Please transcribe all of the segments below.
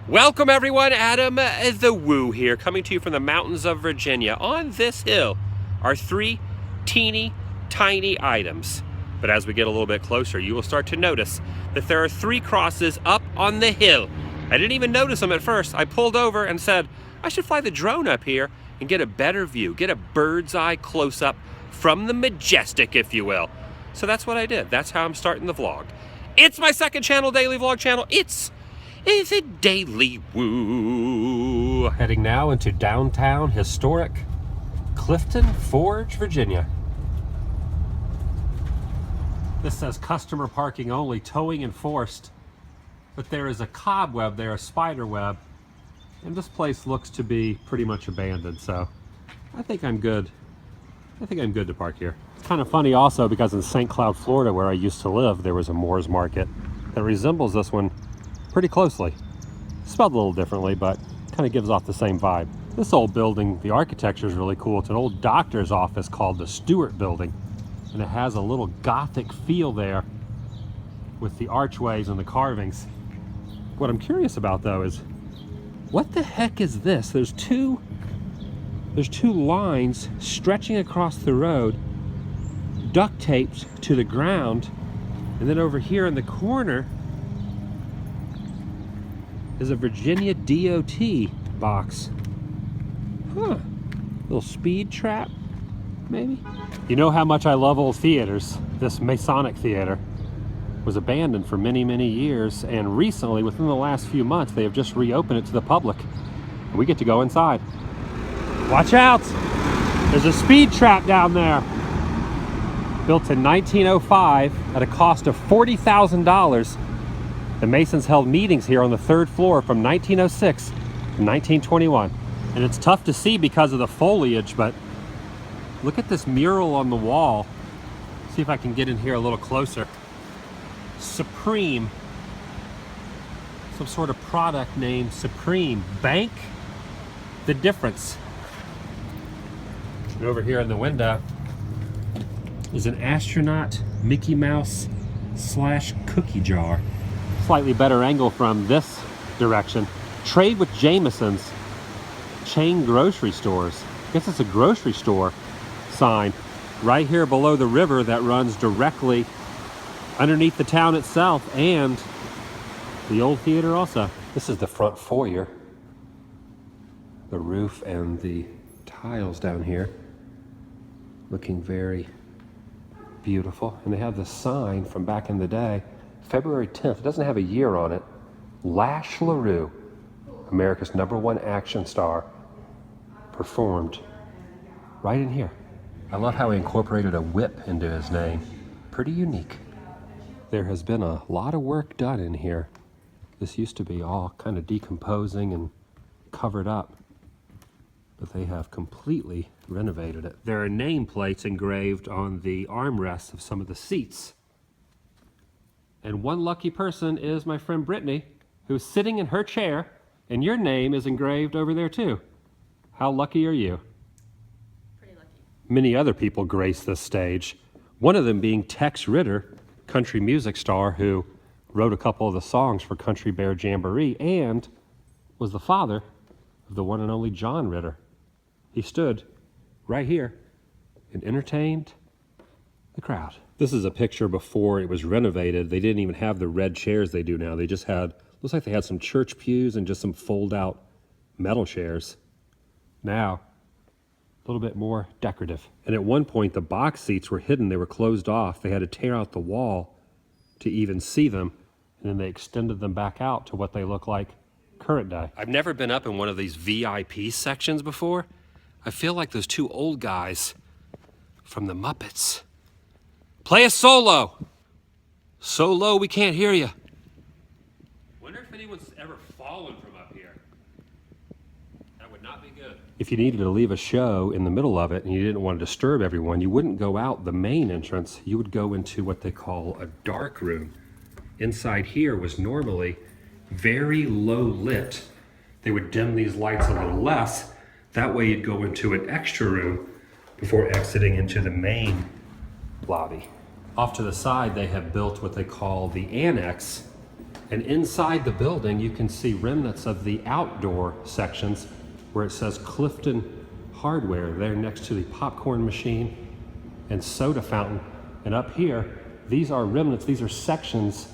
Welcome everyone, Adam the Woo here, coming to you from the mountains of Virginia. On this hill are three teeny tiny items. But as we get a little bit closer, you will start to notice that there are three crosses up on the hill. I didn't even notice them at first. I pulled over and said, I should fly the drone up here and get a better view, get a bird's eye close-up from the majestic, if you will. So that's what I did. That's how I'm starting the vlog. It's my second channel, daily vlog channel. It's the Daily Woo. Heading now into downtown historic Clifton, Forge, Virginia. This says customer parking only, towing enforced. But there is a cobweb there, a spider web. And this place looks to be pretty much abandoned, so I think I'm good. I think I'm good to park here. It's kind of funny also because in St. Cloud, Florida, where I used to live, there was a Moors Market that resembles this one pretty closely. Spelled a little differently, but kind of gives off the same vibe. This old building, the architecture is really cool. It's an old doctor's office called the Stewart Building, and it has a little Gothic feel there with the archways and the carvings. What I'm curious about though is, what the heck is this? There's two lines stretching across the road, duct taped to the ground, and then over here in the corner is a Virginia DOT box. Huh. Little speed trap, maybe? You know how much I love old theaters. This Masonic theater was abandoned for many, many years, and recently, within the last few months, they have just reopened it to the public. We get to go inside. Watch out! There's a speed trap down there. Built in 1905 at a cost of $40,000. The Masons held meetings here on the third floor from 1906 to 1921. And it's tough to see because of the foliage, but look at this mural on the wall. See if I can get in here a little closer. Supreme. Some sort of product named Supreme. Bank the difference. And over here in the window is an astronaut Mickey Mouse / cookie jar. Slightly better angle from this direction. Trade with Jameson's. Chain grocery stores. I guess it's a grocery store sign right here below the river that runs directly underneath the town itself and the old theater also. This is the front foyer. The roof and the tiles down here looking very beautiful. And they have the sign from back in the day. February 10th, it doesn't have a year on it. Lash LaRue, America's #1 action star, performed right in here. I love how he incorporated a whip into his name. Pretty unique. There has been a lot of work done in here. This used to be all kind of decomposing and covered up, but they have completely renovated it. There are nameplates engraved on the armrests of some of the seats. And one lucky person is my friend Brittany, who's sitting in her chair, and your name is engraved over there too. How lucky are you? Pretty lucky. Many other people grace this stage, one of them being Tex Ritter, country music star who wrote a couple of the songs for Country Bear Jamboree and was the father of the one and only John Ritter. He stood right here and entertained the crowd. This is a picture before it was renovated. They didn't even have the red chairs they do now. They just had, looks like they had some church pews and just some fold out metal chairs. Now, a little bit more decorative. And at one point the box seats were hidden. They were closed off. They had to tear out the wall to even see them. And then they extended them back out to what they look like current day. I've never been up in one of these VIP sections before. I feel like those two old guys from the Muppets. Play a solo. So low we can't hear you. Wonder if anyone's ever fallen from up here. That would not be good. If you needed to leave a show in the middle of it and you didn't want to disturb everyone, you wouldn't go out the main entrance. You would go into what they call a dark room. Inside here was normally very low lit. They would dim these lights a little less. That way you'd go into an extra room before exiting into the main lobby. Off to the side, they have built what they call the Annex, And inside the building, you can see remnants of the outdoor sections where it says Clifton Hardware there next to the popcorn machine and soda fountain. And up here, these are remnants, these are sections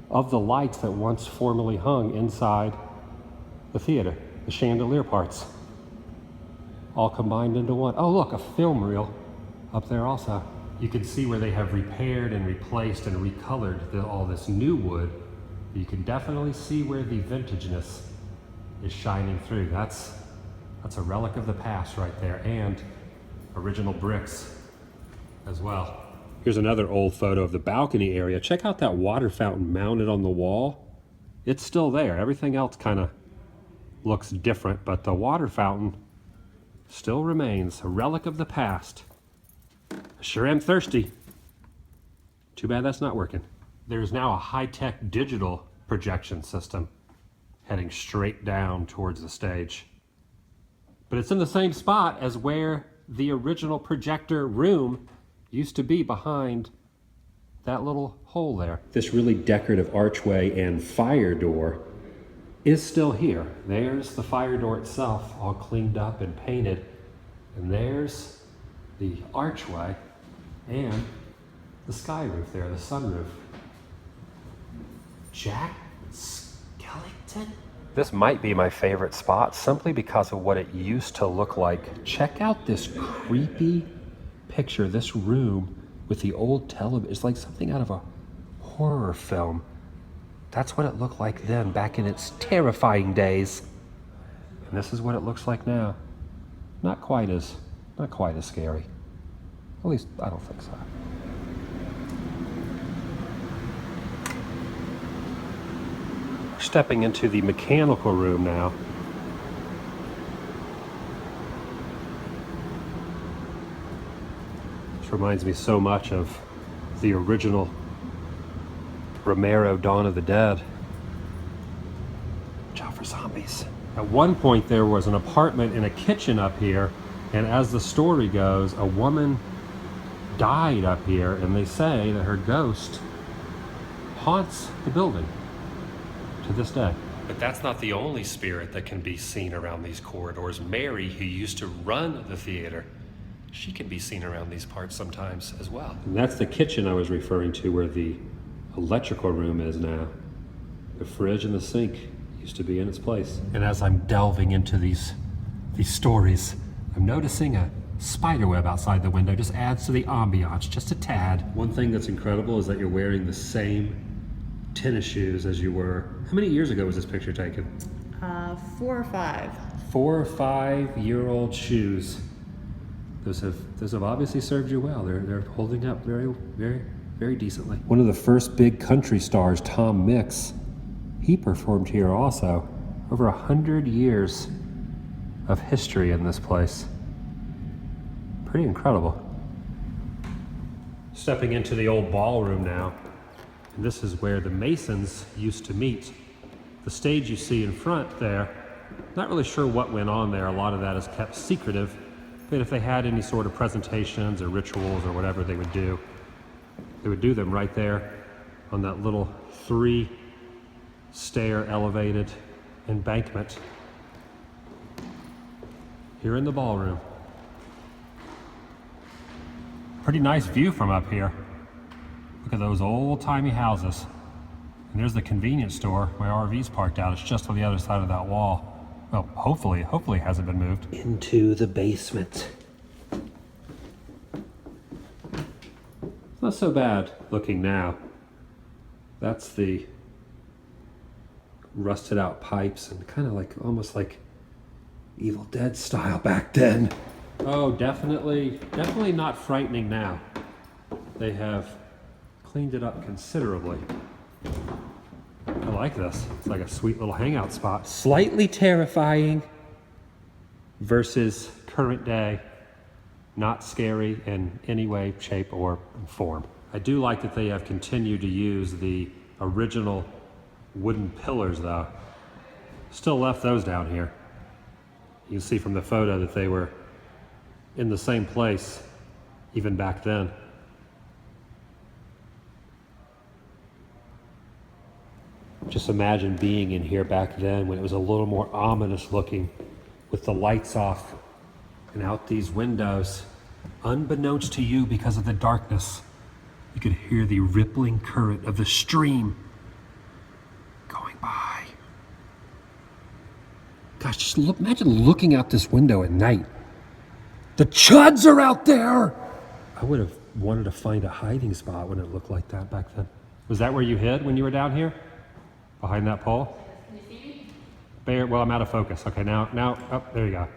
of the lights that once formerly hung inside the theater, the chandelier parts, all combined into one. Oh look, a film reel up there also. You can see where they have repaired and replaced and recolored all this new wood. You can definitely see where the vintageness is shining through. That's a relic of the past right there, and original bricks as well. Here's another old photo of the balcony area. Check out that water fountain mounted on the wall. It's still there. Everything else kind of looks different, but the water fountain still remains a relic of the past. I sure am thirsty. Too bad that's not working. There's now a high-tech digital projection system heading straight down towards the stage. But it's in the same spot as where the original projector room used to be, behind that little hole there. This really decorative archway and fire door is still here. There's the fire door itself, all cleaned up and painted. And there's the archway and the sky roof there, the sunroof. Jack Skellington? This might be my favorite spot simply because of what it used to look like. Check out this creepy picture, this room with the old television. It's like something out of a horror film. That's what it looked like then, back in its terrifying days. And this is what it looks like now. Not quite as scary. At least, I don't think so. Stepping into the mechanical room now. This reminds me so much of the original Romero Dawn of the Dead. Watch out for zombies. At one point there was an apartment and a kitchen up here, and as the story goes, a woman died up here, and they say that her ghost haunts the building to this day. But that's not the only spirit that can be seen around these corridors. Mary, who used to run the theater, she can be seen around these parts sometimes as well. And that's the kitchen I was referring to, where the electrical room is now. The fridge and the sink used to be in its place. And as I'm delving into these stories, I'm noticing a spider web outside the window. Just adds to the ambiance just a tad. One thing that's incredible is that you're wearing the same tennis shoes as you were. How many years ago was this picture taken? 4 or 5. 4 or 5 year old shoes. Those have obviously served you well. They're holding up very, very, very decently. One of the first big country stars, Tom Mix, he performed here also. Over 100 years of history in this place. Pretty incredible. Stepping into the old ballroom now. And this is where the Masons used to meet. The stage you see in front there, not really sure what went on there. A lot of that is kept secretive. But if they had any sort of presentations or rituals or whatever they would do them right there on that little 3-stair elevated embankment here in the ballroom. Pretty nice view from up here. Look at those old-timey houses. And there's the convenience store where RV's parked out. It's just on the other side of that wall. Well, hopefully it hasn't been moved. Into the basement. It's not so bad looking now. That's the rusted out pipes and kind of like, almost like Evil Dead style back then. Oh, definitely not frightening now. They have cleaned it up considerably. I like this. It's like a sweet little hangout spot. Slightly terrifying versus current day. Not scary in any way, shape, or form. I do like that they have continued to use the original wooden pillars though. Still left those down here. You can see from the photo that they were in the same place even back then. Just imagine being in here back then when it was a little more ominous looking with the lights off and out these windows. Unbeknownst to you because of the darkness, you could hear the rippling current of the stream going by. Gosh, just look, imagine looking out this window at night. The chuds are out there! I would have wanted to find a hiding spot when it looked like that back then. Was that where you hid when you were down here? Behind that pole? Can you see me? Bear, well, I'm out of focus. Okay, now, oh, there you go.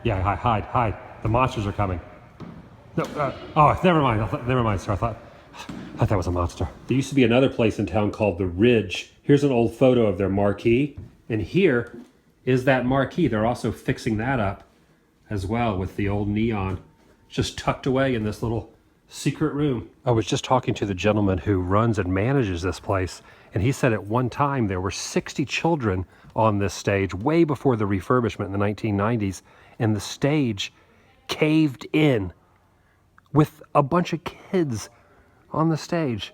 Yeah, hide. The monsters are coming. No, oh, never mind, sir. I thought that was a monster. There used to be another place in town called The Ridge. Here's an old photo of their marquee. And here is that marquee. They're also fixing that up as well with the old neon. It's just tucked away in this little secret room. I was just talking to the gentleman who runs and manages this place, and he said at one time there were 60 children on this stage way before the refurbishment in the 1990s, and the stage caved in with a bunch of kids on the stage.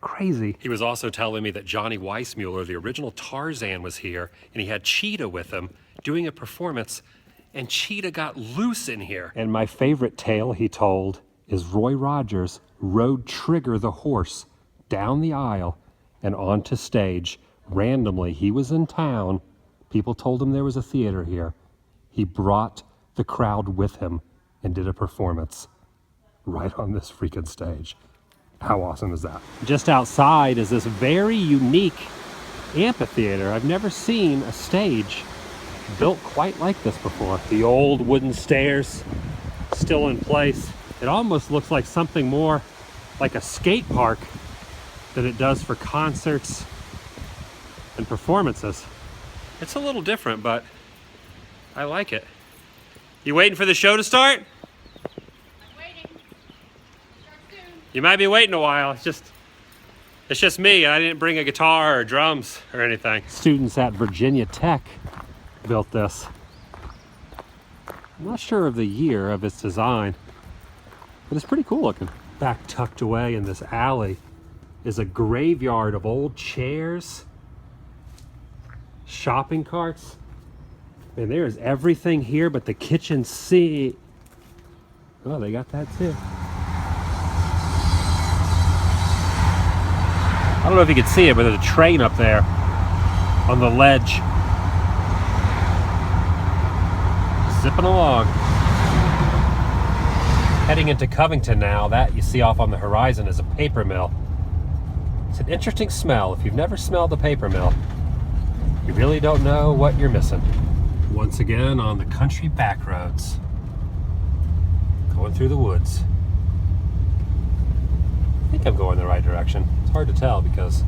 Crazy. He was also telling me that Johnny Weissmuller, the original Tarzan, was here, and he had Cheetah with him doing a performance, and Cheetah got loose in here. And my favorite tale he told is Roy Rogers rode Trigger the horse down the aisle and onto stage. Randomly, he was in town. People told him there was a theater here. He brought the crowd with him and did a performance right on this freaking stage. How awesome is that? Just outside is this very unique amphitheater. I've never seen a stage built quite like this before. The old wooden stairs still in place. It almost looks like something more like a skate park than it does for concerts and performances. It's a little different, but I like it. You waiting for the show to start? I'm waiting. Start soon. You might be waiting a while. It's just me. I didn't bring a guitar or drums or anything. Students at Virginia Tech built this. I'm not sure of the year of its design, but it's pretty cool looking. Back tucked away in this alley is a graveyard of old chairs, shopping carts. Man, there's everything here but the kitchen sink. Oh, they got that too. I don't know if you can see it, but there's a train up there on the ledge. Zipping along. Heading into Covington now. That you see off on the horizon is a paper mill. It's an interesting smell. If you've never smelled a paper mill, you really don't know what you're missing. Once again on the country back roads. Going through the woods. I think I'm going the right direction. It's hard to tell because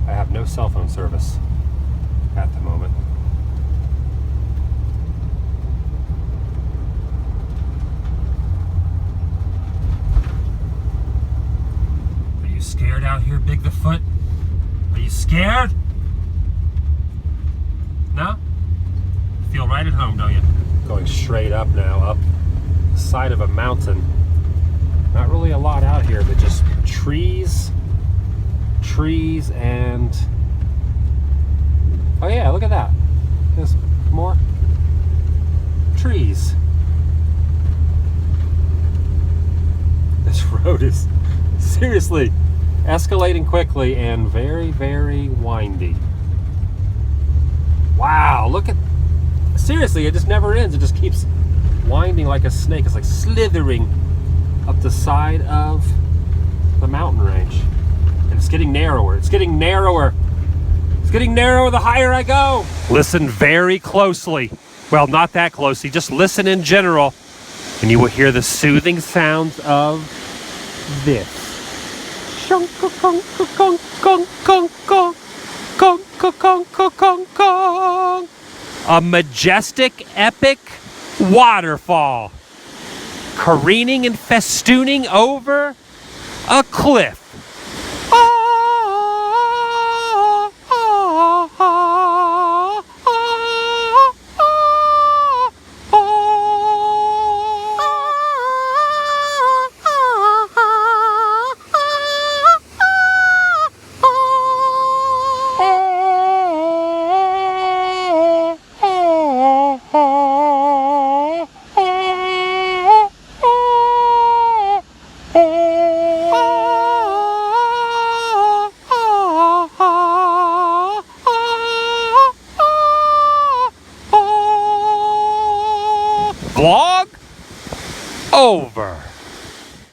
I have no cell phone service at the moment. Are you scared out here, Big the Foot? Are you scared? No? You feel right at home, don't you? Going straight up now, up the side of a mountain. Not really a lot out here, but just trees and... Oh yeah, look at that. There's more trees. This road is seriously escalating quickly and very, very windy. Wow, look at... Seriously, it just never ends. It just keeps winding like a snake. It's like slithering up the side of the mountain range. And it's getting narrower. It's getting narrower. It's getting narrower the higher I go. Listen very closely. Well, not that closely. Just listen in general. And you will hear the soothing sounds of this. A majestic, epic waterfall careening and festooning over a cliff. vlog over.